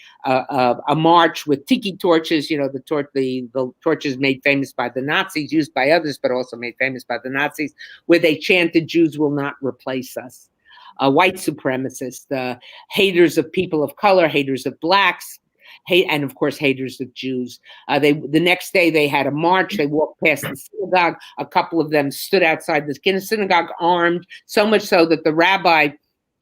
march with tiki torches, the torches made famous by the Nazis, used by others, but also made famous by the Nazis, where they chanted, "Jews will not replace us." White supremacists, haters of people of color, haters of blacks, and of course, haters of Jews. The next day they had a march. They walked past the synagogue. A couple of them stood outside the synagogue armed, so much so that the rabbi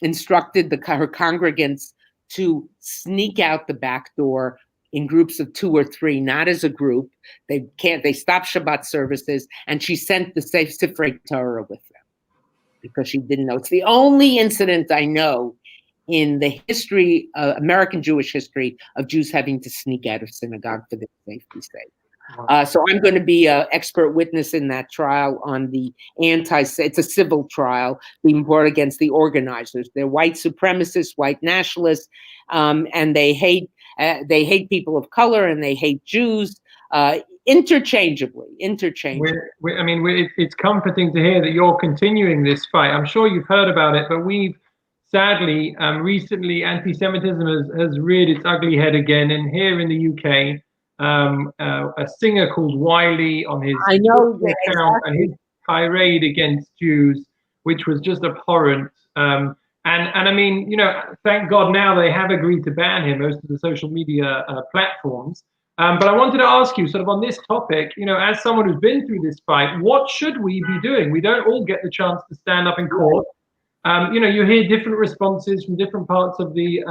instructed her congregants to sneak out the back door in groups of 2 or 3, not as a group. They stopped Shabbat services, and she sent the Sifrei Torah with them because she didn't know. It's the only incident I know in the history, American Jewish history, of Jews having to sneak out of synagogue for their safety's sake. So I'm going to be an expert witness in that trial on the it's a civil trial being brought against the organizers. They're white supremacists, white nationalists, and they hate people of color, and they hate Jews interchangeably. It's comforting to hear that you're continuing this fight. I'm sure you've heard about it, but sadly, recently, anti-Semitism has reared its ugly head again. And here in the UK, a singer called Wiley on his account, and his tirade against Jews, which was just abhorrent. And I mean, thank God now they have agreed to ban him, most of the social media platforms. But I wanted to ask you, sort of on this topic, as someone who's been through this fight, what should we be doing? We don't all get the chance to stand up in court. You hear different responses from different parts of the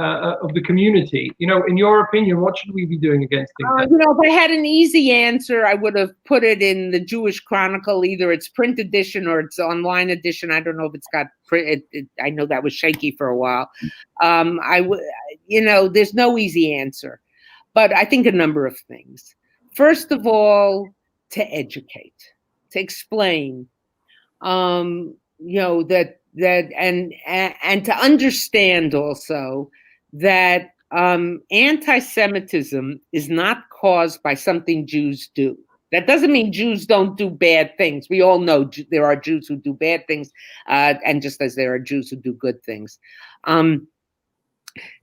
community. In your opinion, what should we be doing against things? If I had an easy answer, I would have put it in the Jewish Chronicle, either its print edition or its online edition. I don't know if it's got print. I know that was shaky for a while. There's no easy answer, but I think a number of things. First of all, to educate, to explain, that and to understand also that anti-Semitism is not caused by something Jews do. That doesn't mean Jews don't do bad things. We all know there are Jews who do bad things, and just as there are Jews who do good things.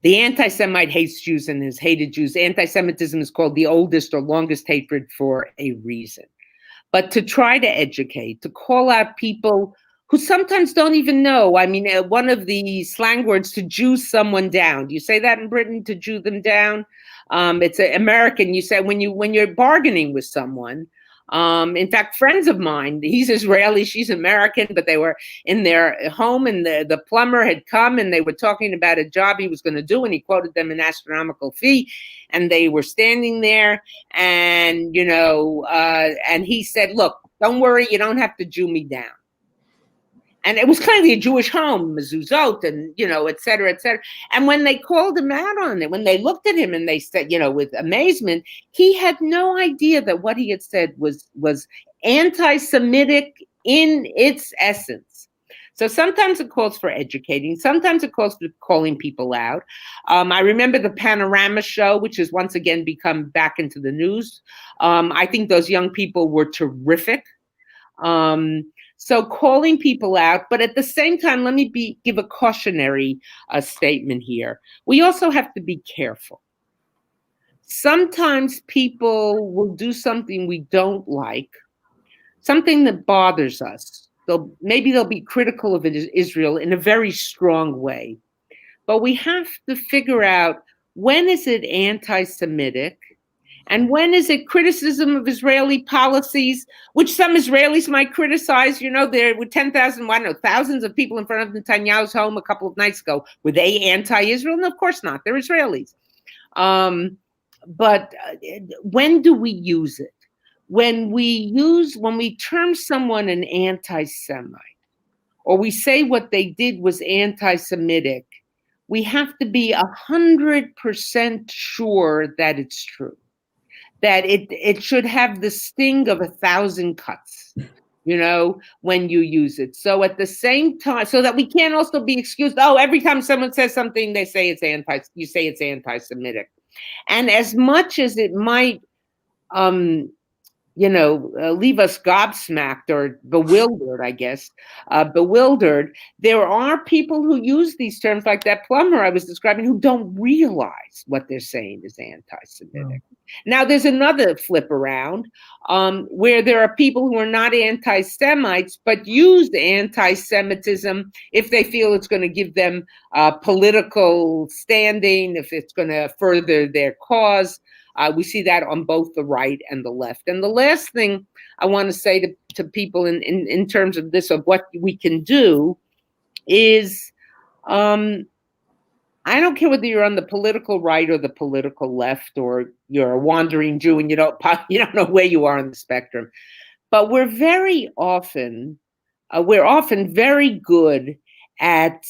The anti-Semite hates Jews and has hated Jews. Anti-Semitism is called the oldest or longest hatred for a reason. But to try to educate, to call out people who sometimes don't even know. I mean, one of the slang words, to Jew someone down. Do you say that in Britain, to Jew them down? It's American. You say when you're bargaining with someone. In fact, friends of mine, he's Israeli, she's American, but they were in their home and the plumber had come and they were talking about a job he was going to do, and he quoted them an astronomical fee, and they were standing there and, and he said, look, don't worry, you don't have to Jew me down. And it was kind of a Jewish home, mezuzot, and, et cetera, et cetera. And when they called him out on it, when they looked at him and they said, with amazement, he had no idea that what he had said was anti-Semitic in its essence. So sometimes it calls for educating. Sometimes it calls for calling people out. I remember the Panorama show, which has once again become back into the news. I think those young people were terrific. So calling people out, but at the same time, let me give a cautionary statement here. We also have to be careful. Sometimes people will do something we don't like, something that bothers us. Maybe they'll be critical of Israel in a very strong way. But we have to figure out, when is it anti-Semitic? And when is it criticism of Israeli policies, which some Israelis might criticize? There were thousands of people in front of Netanyahu's home a couple of nights ago. Were they anti-Israel? No, of course not. They're Israelis. But when do we use it? When we term someone an anti-Semite, or we say what they did was anti-Semitic, we have to be 100% sure that it's true. That it should have the sting of 1,000 cuts, when you use it. So at the same time, so that we can't also be excused, every time someone says something, you say it's anti-Semitic. And as much as it might, leave us gobsmacked or bewildered, I guess, there are people who use these terms, like that plumber I was describing, who don't realize what they're saying is anti-Semitic. Oh. Now, there's another flip around where there are people who are not anti-Semites, but use anti-Semitism if they feel it's going to give them political standing, if it's going to further their cause. We see that on both the right and the left. And the last thing I want to say to people in terms of this, of what we can do, is I don't care whether you're on the political right or the political left, or you're a wandering Jew and you don't know where you are on the spectrum. But we're often very good at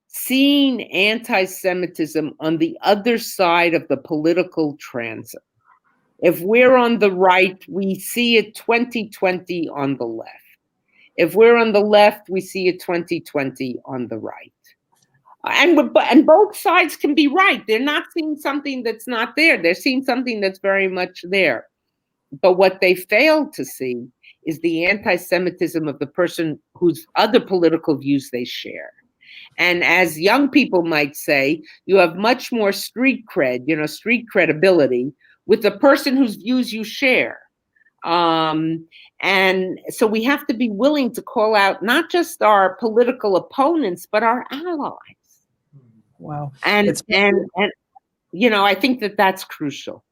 seeing anti-Semitism on the other side of the political transit. If we're on the right, we see it 2020 on the left. If we're on the left, we see it 2020 on the right. And both sides can be right. They're not seeing something that's not there. They're seeing something that's very much there. But what they fail to see is the anti-Semitism of the person whose other political views they share. And as young people might say, you have much more street cred, street credibility with the person whose views you share. And so we have to be willing to call out not just our political opponents, but our allies. Wow. And I think that that's crucial.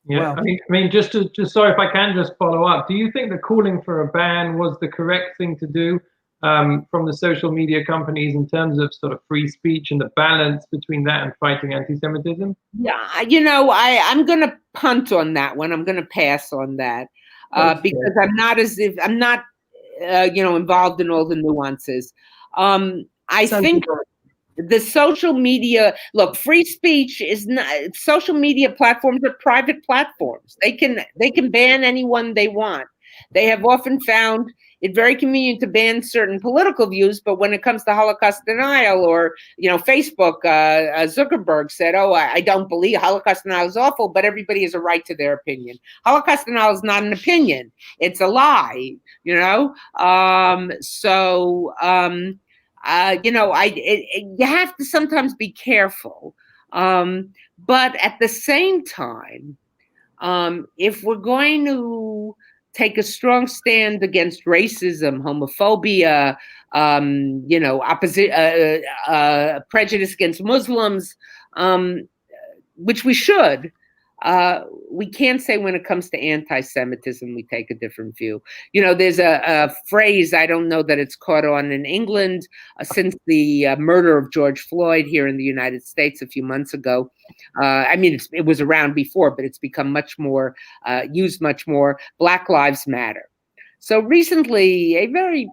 Yeah, wow. I mean, just sorry if I can just follow up. Do you think that calling for a ban was the correct thing to do from the social media companies in terms of sort of free speech and the balance between that and fighting anti-Semitism? Yeah, I'm going to punt on that one. I'm going to pass on that because I'm not involved in all the nuances. I think the social media, look, free speech is not, social media platforms are private platforms. They can ban anyone they want. They have often found it's very convenient to ban certain political views, but when it comes to Holocaust denial, or, Facebook, Zuckerberg said, oh, I don't believe Holocaust denial is awful, but everybody has a right to their opinion. Holocaust denial is not an opinion. It's a lie, you have to sometimes be careful. But at the same time, if we're going to take a strong stand against racism, homophobia, prejudice against Muslims, which we should, we can't say when it comes to anti-Semitism, we take a different view. There's a phrase, I don't know that it's caught on in England, since the murder of George Floyd here in the United States a few months ago. It was around before, but it's become much more, used much more. Black Lives Matter. So recently, a very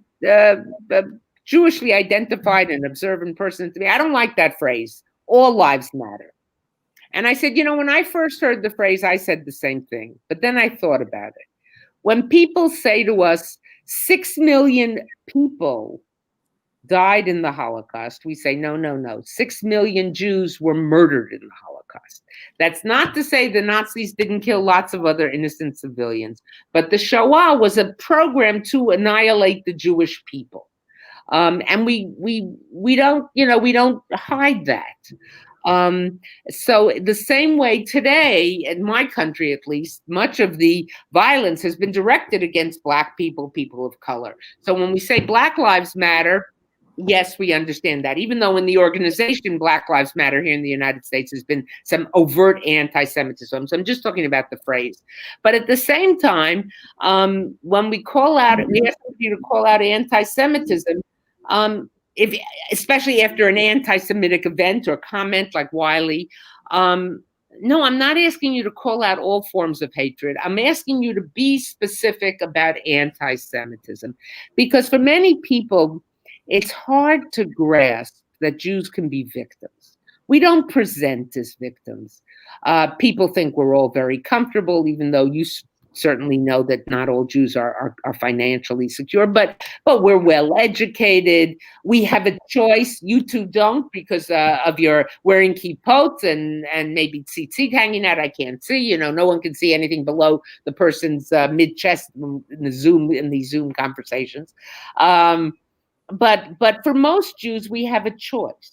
Jewishly identified and observant person to me, I don't like that phrase, all lives matter. And I said, when I first heard the phrase, I said the same thing. But then I thought about it. When people say to us, 6 million people died in the Holocaust, we say, no. 6 million Jews were murdered in the Holocaust. That's not to say the Nazis didn't kill lots of other innocent civilians, but the Shoah was a program to annihilate the Jewish people. And we don't hide that. So the same way today, in my country at least, much of the violence has been directed against Black people, people of color. So when we say Black Lives Matter, yes, we understand that, even though in the organization Black Lives Matter here in the United States has been some overt anti-Semitism. So I'm just talking about the phrase. But at the same time, when we ask you to call out anti-Semitism, especially after an anti-Semitic event or comment like Wiley, no, I'm not asking you to call out all forms of hatred. I'm asking you to be specific about anti-Semitism, because for many people, it's hard to grasp that Jews can be victims. We don't present as victims. People think we're all very comfortable, even though you certainly know that not all Jews are financially secure, but we're well educated. We have a choice. You two don't, because of your wearing kippot and maybe tzitzit hanging out. I can't see. No one can see anything below the person's mid chest in these Zoom conversations. But for most Jews, we have a choice.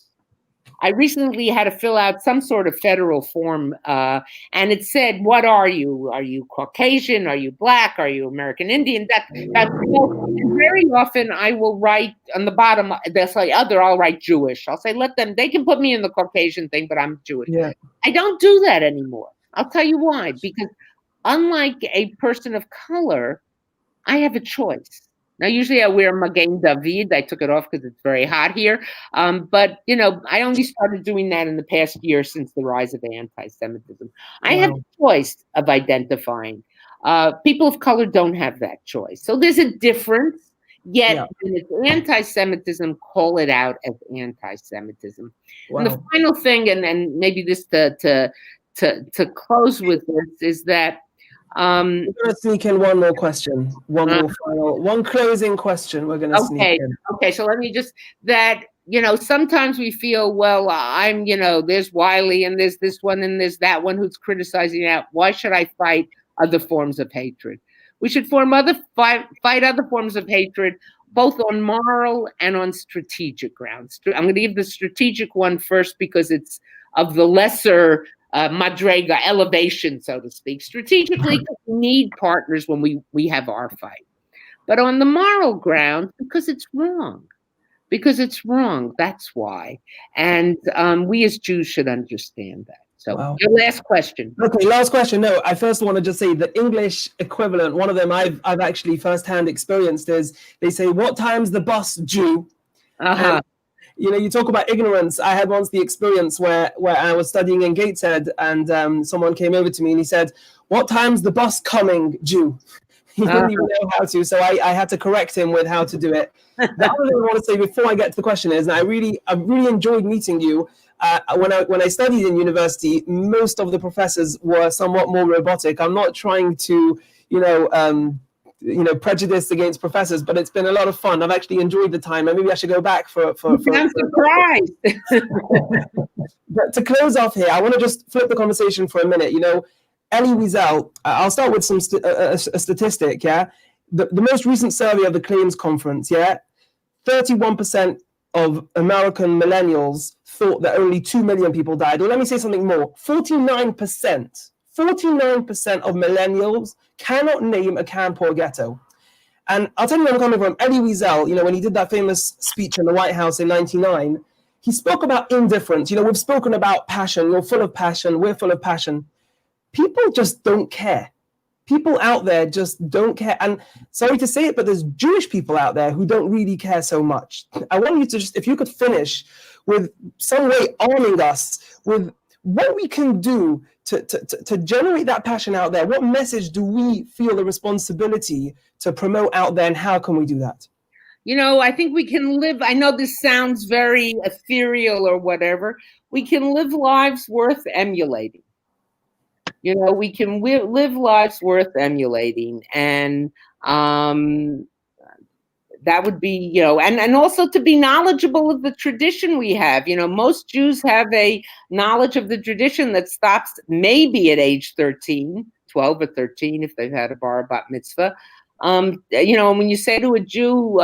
I recently had to fill out some sort of federal form, and it said, "What are you? Are you Caucasian? Are you Black? Are you American Indian?" And very often I will write on the bottom. They'll say other. I'll write Jewish. I'll say they can put me in the Caucasian thing, but I'm Jewish. Yeah. I don't do that anymore. I'll tell you why. Because unlike a person of color, I have a choice. Now, usually I wear Magen David. I took it off because it's very hot here. But, I only started doing that in the past year since the rise of anti-Semitism. I have a choice of identifying. People of color don't have that choice. So there's a difference. Yet, when it's anti-Semitism, call it out as anti-Semitism. Wow. And the final thing, and maybe this to close with this, is that we're going to sneak in one more question, one closing question. We're going to sneak in. Okay. So let me just sometimes we feel, well, there's Wiley and there's this one and there's that one who's criticizing that. Why should I fight other forms of hatred? We should fight other forms of hatred, both on moral and on strategic grounds. I'm going to give the strategic one first because it's of the lesser madrega, elevation, so to speak. Strategically, we need partners when we have our fight. But on the moral ground, because it's wrong. That's why. And we as Jews should understand that. So Your last question. Okay, last question. No, I first want to just say the English equivalent, one of them I've actually firsthand experienced, is they say, "What time's the bus, Jew?" Uh-huh. You talk about ignorance. I had once the experience where I was studying in Gateshead, and someone came over to me and he said, "What time's the bus coming, Jew?" He didn't even know how to, so I had to correct him with how to do it. The other thing I want to say before I get to the question is, and I really enjoyed meeting you. When I studied in university, most of the professors were somewhat more robotic. I'm not trying to, prejudice against professors, but it's been a lot of fun. I've actually enjoyed the time, and maybe I should go back for I'm surprised. But to close off here, I want to just flip the conversation for a minute. Elie Wiesel, I'll start with a statistic, yeah? The most recent survey of the Claims Conference, yeah? 31% of American millennials thought that only 2 million people died. Or let me say something more. 49% of millennials cannot name a camp or a ghetto. And I'll tell you where I'm coming from. Elie Wiesel, when he did that famous speech in the White House in 1999, he spoke about indifference. We've spoken about passion. You're full of passion. We're full of passion. People just don't care. People out there just don't care. And sorry to say it, but there's Jewish people out there who don't really care so much. I want you to just, if you could finish with some way arming us with what we can do to generate that passion out there. What message do we feel the responsibility to promote out there, and how can we do that? I think we can live, I know this sounds very ethereal or whatever, we can live lives worth emulating. We can live lives worth emulating, and that would be, and also to be knowledgeable of the tradition we have. Most Jews have a knowledge of the tradition that stops maybe at age 13, 12 or 13, if they've had a bar bat mitzvah. When you say to a Jew,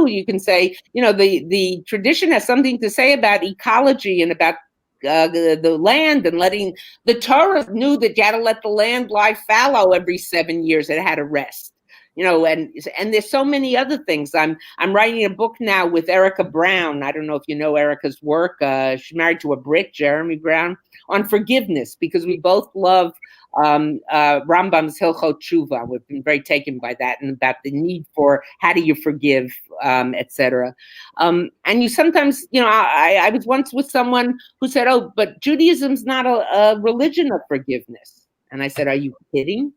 you can say, the tradition has something to say about ecology and about the land, and letting the Torah knew that you had to let the land lie fallow every 7 years. It had to rest. And there's so many other things. I'm writing a book now with Erica Brown. I don't know if you know Erica's work. She's married to a Brit, Jeremy Brown, on forgiveness, because we both love Rambam's Hilchot Tshuva. We've been very taken by that, and about the need for how do you forgive, etc. And you sometimes, I was once with someone who said, "Oh, but Judaism's not a religion of forgiveness." And I said, "Are you kidding?"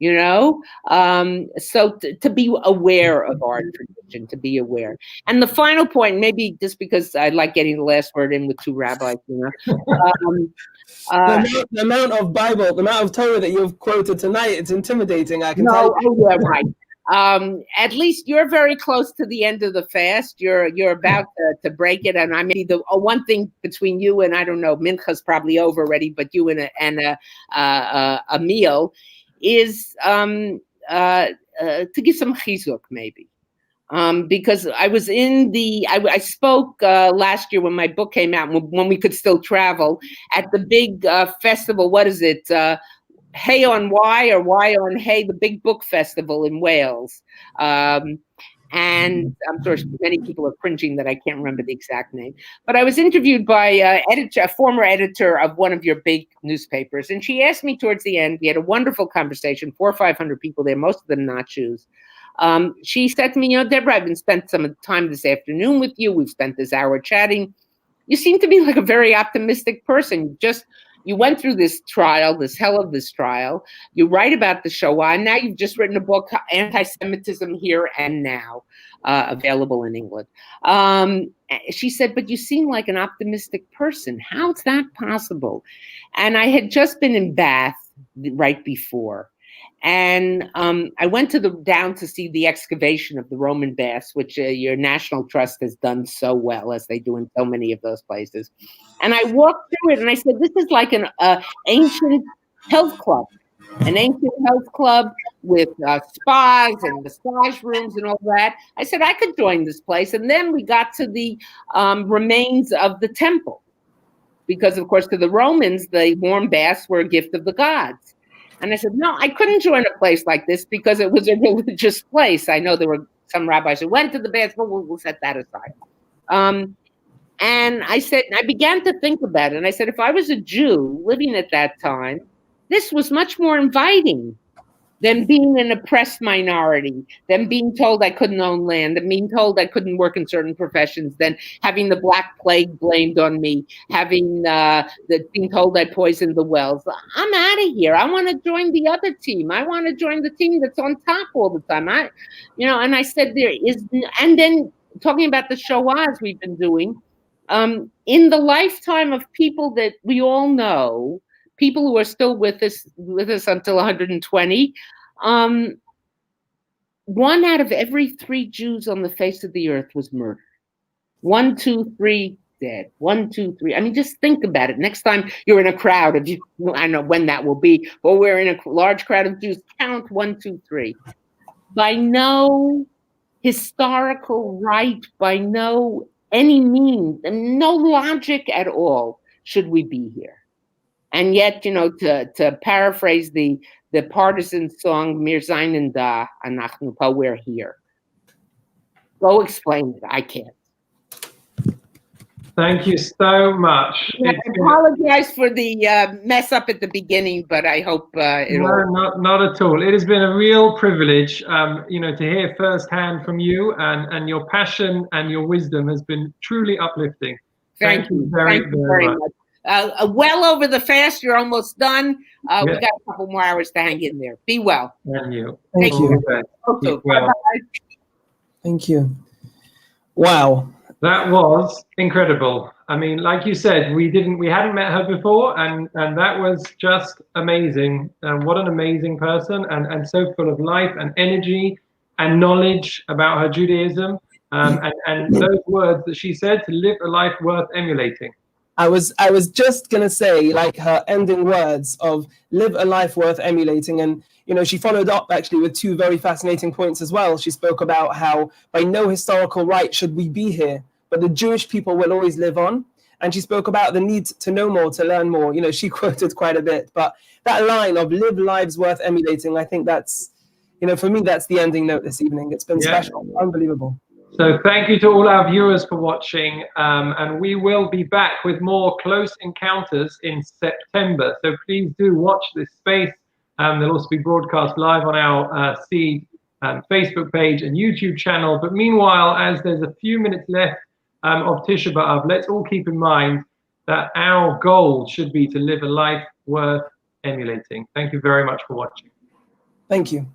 So to be aware of our tradition, to be aware. And the final point, maybe just because I like getting the last word in with two rabbis, the amount of Bible, the amount of Torah that you've quoted tonight, it's intimidating, I can tell you. Oh, yeah, right. At least you're very close to the end of the fast. You're about to break it, and I mean the one thing between you and, I don't know, Mincha's probably over already, but you and a meal is to give some chizuk, maybe. Because I was I spoke last year when my book came out, when we could still travel, at the big festival. What is it? Hay on Wye or Wye on Hay, the big book festival in Wales. And I'm sure many people are cringing that I can't remember the exact name. But I was interviewed by a former editor of one of your big newspapers. And she asked me towards the end, we had a wonderful conversation, 400 or 500 people there, most of them not Jews. She said to me, Deborah, I've been spent some time this afternoon with you. We've spent this hour chatting. You seem to be like a very optimistic person. You went through this trial, this hell of this trial. You write about the Shoah, and now you've just written a book, Anti-Semitism Here and Now, available in England. She said, but you seem like an optimistic person. How's that possible? And I had just been in Bath right before. And I went down to see the excavation of the Roman baths, which your National Trust has done so well, as they do in so many of those places. And I walked through it, and I said, this is like an ancient health club, with spas and massage rooms and all that. I said, I could join this place. And then we got to the remains of the temple, because, of course, to the Romans, the warm baths were a gift of the gods. And I said, no, I couldn't join a place like this because it was a religious place. I know there were some rabbis who went to the baths, but we'll set that aside. And I said, I began to think about it. And I said, if I was a Jew living at that time, this was much more inviting than being an oppressed minority, than being told I couldn't own land, than being told I couldn't work in certain professions, than having the Black Plague blamed on me, having being told I poisoned the wells. I'm out of here. I want to join the other team. I want to join the team that's on top all the time. And I said there is, and then talking about the Shoahs we've been doing, in the lifetime of people that we all know, people who are still with us until 120, 1 out of every 3 Jews on the face of the earth was murdered. 1, 2, 3 dead. 1, 2, 3. I mean, just think about it. Next time you're in a crowd of, I don't know when that will be, but we're in a large crowd of Jews, count 1, 2, 3. By no historical right, by no any means, and no logic at all, should we be here. And yet, to paraphrase the partisan song, Mir seinen da, anachnu pa, we're here. Go explain it. I can't. Thank you so much. I apologize for the mess up at the beginning, but I hope not at all. It has been a real privilege, to hear firsthand from you, and your passion and your wisdom has been truly uplifting. Thank you very much. Well over the fast, you're almost done. We got a couple more hours to hang in there. Be well. And you. Thank you. Okay. Well. Bye-bye. Thank you. Wow. That was incredible. I mean, like you said, we hadn't met her before, and that was just amazing. And what an amazing person, and so full of life and energy and knowledge about her Judaism, and those words that she said, to live a life worth emulating. I was just gonna say, like, her ending words of live a life worth emulating. And she followed up actually with 2 very fascinating points as well. She spoke about how by no historical right should we be here, but the Jewish people will always live on. And she spoke about the need to know more, to learn more. She quoted quite a bit, but that line of live lives worth emulating, I think that's, for me, that's the ending note this evening. It's been special, unbelievable. So thank you to all our viewers for watching, and we will be back with more Close Encounters in September. So please do watch this space. They'll also be broadcast live on our Seed Facebook page and YouTube channel. But meanwhile, as there's a few minutes left of Tisha B'Av, let's all keep in mind that our goal should be to live a life worth emulating. Thank you very much for watching. Thank you.